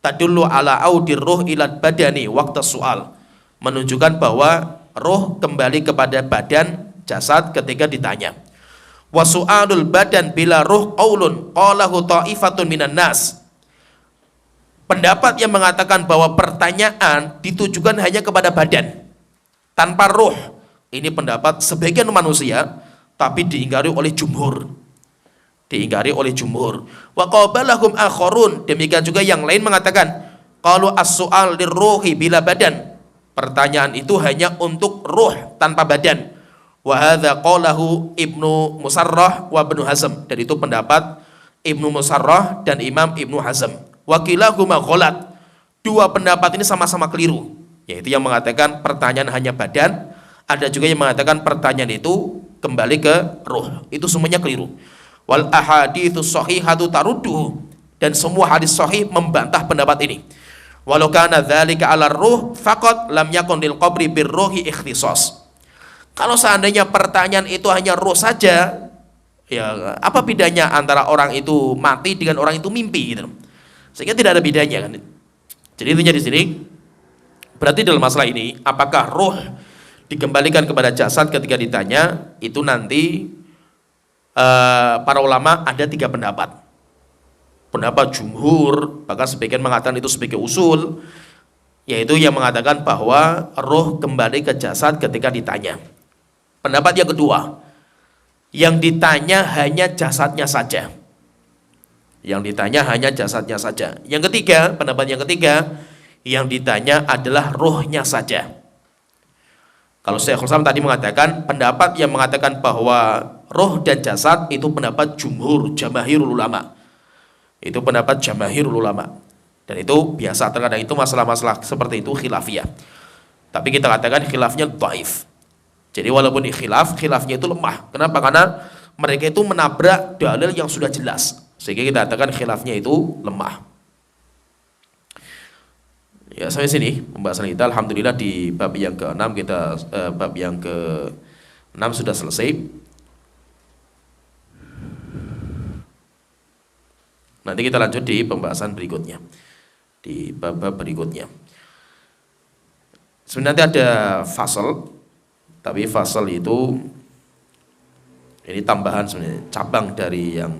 tadullu ala audir ruh ila badani waqta su'al. Menunjukkan bahwa roh kembali kepada badan jasad ketika ditanya. Wa su'alul badan bila ruh qaulun qalahu ta'ifatun minan nas. Pendapat yang mengatakan bahwa pertanyaan ditujukan hanya kepada badan tanpa ruh, ini pendapat sebagian manusia, tapi diingkari oleh jumhur. Diingkari oleh jumhur. Wa qabalahum akharun, demikian juga yang lain mengatakan qalu as-su'al lirruhi bila badan. Pertanyaan itu hanya untuk ruh tanpa badan. Wa hadza qalahu Ibnu Musarrah wa Ibnu Hazm, dan itu pendapat Ibnu Musarrah dan Imam Ibnu Hazm. Wa kilahuma ghalat. Dua pendapat ini sama-sama keliru, yaitu yang mengatakan pertanyaan hanya badan, ada juga yang mengatakan pertanyaan itu kembali ke ruh. Itu semuanya keliru. Wal ahaditsus shahihatu tarudduhu, dan semua hadis sahih membantah pendapat ini. Walau kana dzalika 'ala ruh faqat lam yakun lil qabri birruhi ikhtisas. Kalau seandainya pertanyaan itu hanya roh saja, ya apa bedanya antara orang itu mati dengan orang itu mimpi gitu. Sehingga tidak ada bedanya kan. Jadi intinya di sini berarti dalam masalah ini, apakah roh dikembalikan kepada jasad ketika ditanya, itu nanti para ulama ada tiga pendapat. Pendapat jumhur, bahkan sebagian mengatakan itu sebagai usul, yaitu yang mengatakan bahwa roh kembali ke jasad ketika ditanya. Pendapat yang kedua, yang ditanya hanya jasadnya saja. Yang ditanya hanya jasadnya saja. Yang ketiga, pendapat yang ketiga, yang ditanya adalah rohnya saja. Kalau Syekhul Islam tadi mengatakan, pendapat yang mengatakan bahwa roh dan jasad itu pendapat jumhur, jamahirul ulama. Itu pendapat jamahirul ulama. Dan itu biasa, terkadang itu masalah-masalah seperti itu khilafiyah. Tapi kita katakan khilafnya dhaif. Jadi walaupun khilafnya itu lemah. Kenapa? Karena mereka itu menabrak dalil yang sudah jelas. Sehingga kita katakan khilafnya itu lemah. Ya, sampai sini pembahasan kita. Alhamdulillah di bab yang ke-6 bab yang ke-6 sudah selesai. Nanti kita lanjut di pembahasan berikutnya. Di bab-bab berikutnya. Sebenarnya ada fasal, tapi fasal itu ini tambahan sebenarnya, cabang dari yang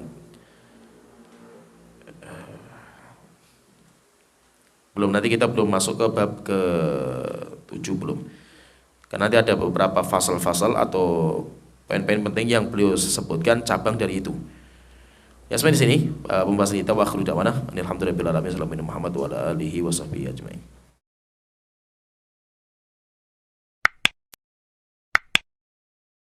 belum, nanti kita belum masuk ke bab ke-7 belum. Karena nanti ada beberapa fasal-fasal atau poin-poin penting yang beliau sebutkan cabang dari itu. Ya, sampai di sini pembahasan kita. Wa akhiru da'wana alhamdulillahirabbil alamin. Muhammad wa ala alihi wa sahbihi ajmain.